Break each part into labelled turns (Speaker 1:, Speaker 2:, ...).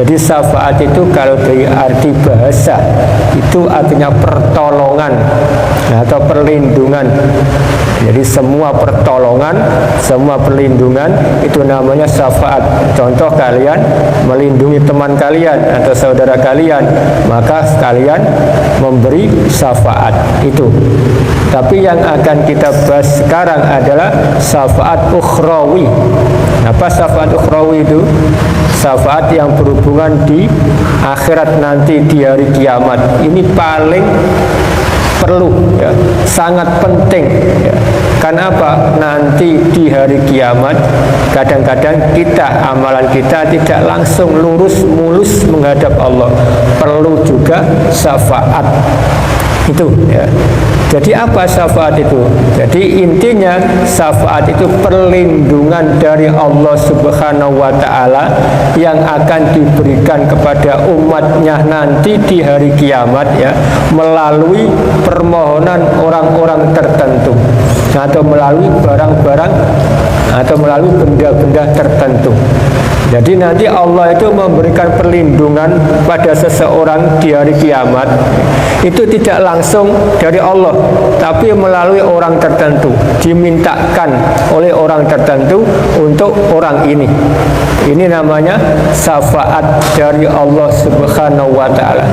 Speaker 1: Jadi syafaat itu kalau dari arti bahasa itu artinya pertolongan atau perlindungan. Jadi semua pertolongan, semua perlindungan itu namanya syafaat. Contoh, kalian melindungi teman kalian atau saudara kalian, maka kalian memberi syafaat itu. Tapi yang akan kita bahas sekarang adalah syafaat ukhrawi. Apa syafaat ukhrawi itu? Syafaat yang berhubungan di akhirat nanti, di hari kiamat. Ini paling perlu, ya, sangat penting, ya. Karena apa? Nanti di hari kiamat kadang-kadang amalan kita tidak langsung lurus mulus menghadap Allah. Perlu juga syafaat itu, ya. Jadi apa syafaat itu? Jadi intinya syafaat itu perlindungan dari Allah Subhanahu wa Ta'ala yang akan diberikan kepada umatnya nanti di hari kiamat, ya, melalui permohonan orang-orang tertentu atau melalui barang-barang atau melalui benda-benda tertentu. Jadi nanti Allah itu memberikan perlindungan pada seseorang di hari kiamat. Itu tidak langsung dari Allah, tapi melalui orang tertentu, dimintakan oleh orang tertentu untuk orang ini. Ini namanya syafaat dari Allah Subhanahu wa Ta'ala.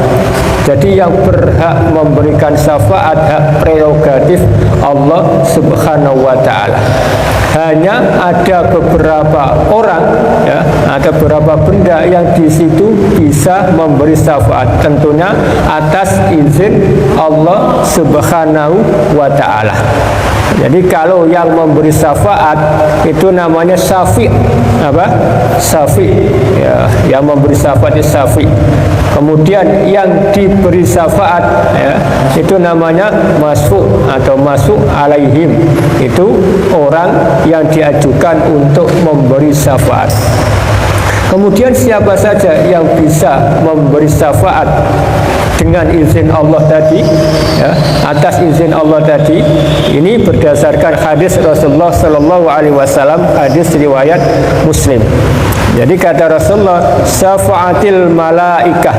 Speaker 1: Jadi yang berhak memberikan syafaat, hak prerogatif Allah Subhanahu wa Ta'ala. Hanya ada beberapa orang, ya, ada beberapa benda yang di situ bisa memberi syafaat, tentunya atas izin Allah Subhanahu wa Ta'ala. Jadi kalau yang memberi syafaat itu namanya syafi'. Apa? Syafi', ya, yang memberi syafaat itu syafi'. Kemudian yang diberi syafaat, ya, itu namanya masfu' atau masuk alaihim. Itu orang yang diajukan untuk memberi syafaat. Kemudian siapa saja yang bisa memberi syafaat dengan izin Allah tadi, ya, atas izin Allah tadi, ini berdasarkan hadis Rasulullah Sallallahu Alaihi Wasallam, hadis riwayat Muslim. Jadi kata Rasulullah, syafaatil malaikah,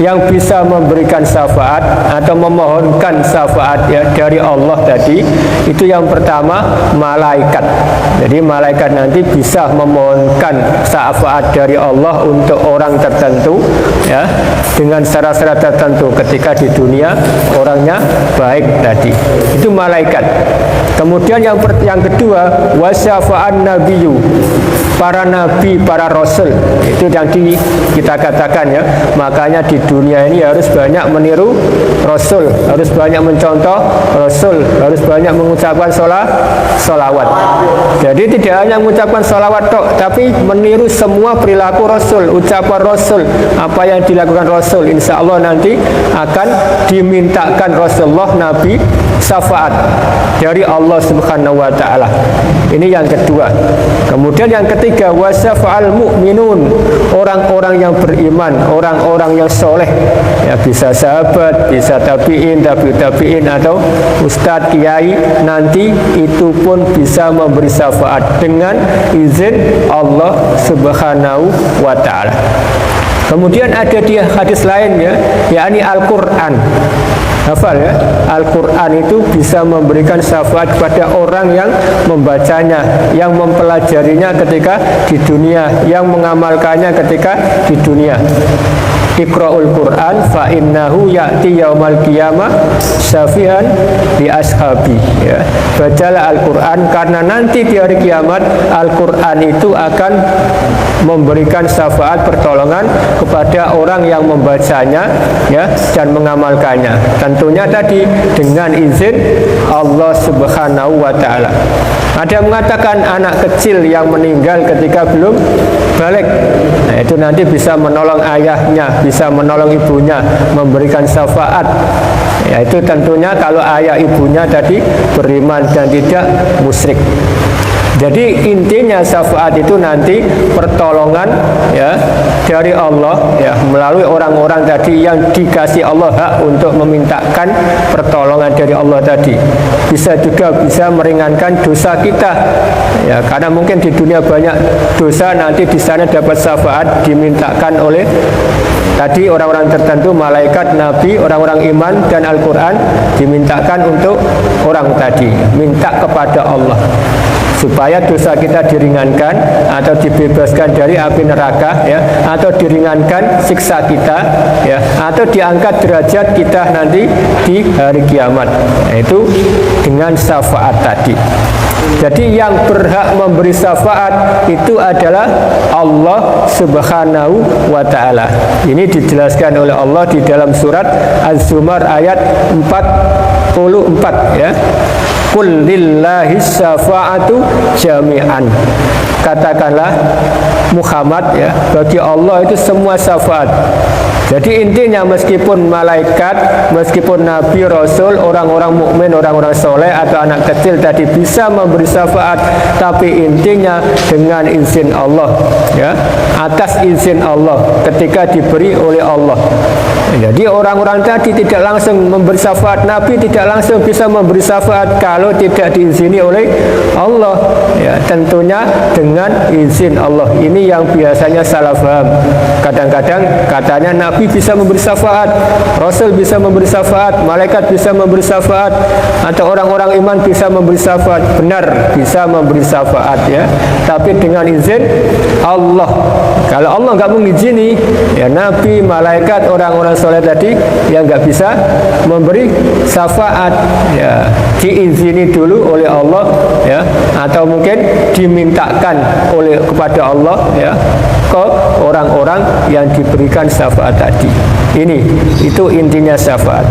Speaker 1: yang bisa memberikan syafaat atau memohonkan syafaat, ya, dari Allah tadi, itu yang pertama malaikat. Jadi malaikat nanti bisa memohonkan syafaat dari Allah untuk orang tertentu, ya, dengan syarat-syarat tertentu ketika di dunia orangnya baik tadi. Itu malaikat. Kemudian yang kedua, wasyafa'an nabiyyu, para nabi, para rasul. Itu yang kita katakan, ya, makanya di dunia ini harus banyak meniru rasul, harus banyak mencontoh rasul, harus banyak mengucapkan sholawat. Jadi tidak hanya mengucapkan sholawat tok, tapi meniru semua perilaku rasul, ucapan rasul, apa yang dilakukan rasul. Insya Allah nanti akan dimintakan Rasulullah Nabi syafaat dari Allah Subhanahu wa Ta'ala. Ini yang kedua. Kemudian yang ketiga, wasyafa'al mu'minun, orang-orang yang beriman, orang-orang yang soleh, ya, bisa sahabat, bisa tabi'in, tabi'in, atau ustadz, kiai, nanti itu pun bisa memberi syafaat dengan izin Allah Subhanahu wa Ta'ala. Kemudian ada di hadis lain, ya, yakni Al-Quran. Hafal, ya, Al-Quran itu bisa memberikan syafaat kepada orang yang membacanya, yang mempelajarinya ketika di dunia, yang mengamalkannya ketika di dunia. Iqra'ul Quran fa innahu ya'ti yaumal qiyamah syafi'an li ashabi, ya. Bacalah Al-Quran karena nanti di hari kiamat Al-Quran itu akan memberikan syafaat pertolongan kepada orang yang membacanya, ya, dan mengamalkannya. Tentunya tadi dengan izin Allah Subhanahu wa Ta'ala. Ada yang mengatakan anak kecil yang meninggal ketika belum balik, nah, itu nanti bisa menolong ayahnya, bisa menolong ibunya, memberikan syafaat. Ya, itu tentunya kalau ayah ibunya tadi beriman dan tidak musyrik. Jadi intinya syafaat itu nanti pertolongan ya dari Allah ya melalui orang-orang tadi yang dikasih Allah hak untuk memintakan pertolongan dari Allah tadi. Bisa juga bisa meringankan dosa kita ya, karena mungkin di dunia banyak dosa, nanti di sana dapat syafaat dimintakan oleh tadi orang-orang tertentu, malaikat, nabi, orang-orang iman dan Al-Quran, dimintakan untuk orang tadi, minta kepada Allah supaya dosa kita diringankan atau dibebaskan dari api neraka ya, atau diringankan siksa kita ya, atau diangkat derajat kita nanti di hari kiamat. Itu dengan syafaat tadi. Jadi yang berhak memberi syafaat itu adalah Allah Subhanahu wa ta'ala. Ini dijelaskan oleh Allah di dalam surat Az-Zumar ayat 44 ya. Qul lillahi syafa'atu jami'an. Katakanlah Muhammad ya, bagi Allah itu semua syafaat. Jadi intinya meskipun malaikat, meskipun nabi, rasul, orang-orang mukmin, orang-orang soleh atau anak kecil tadi bisa memberi syafaat, tapi intinya dengan izin Allah ya, atas izin Allah ketika diberi oleh Allah. Jadi orang-orang tadi tidak langsung memberi syafaat, nabi tidak langsung bisa memberi syafaat kalau tidak diizini oleh Allah ya, tentunya dengan izin Allah. Ini yang biasanya salah paham. Kadang-kadang katanya nabi bisa memberi syafaat, rasul bisa memberi syafaat, malaikat bisa memberi syafaat, atau orang-orang iman bisa memberi syafaat. Benar, bisa memberi syafaat ya, tapi dengan izin Allah. Kalau Allah nggak mengizini ya, nabi, malaikat, orang-orang soleh tadi yang nggak bisa memberi syafaat ya, diizini dulu oleh Allah ya, atau mungkin dimintakan oleh kepada Allah ya ke orang-orang yang diberikan syafaat tadi. Itu intinya syafaat.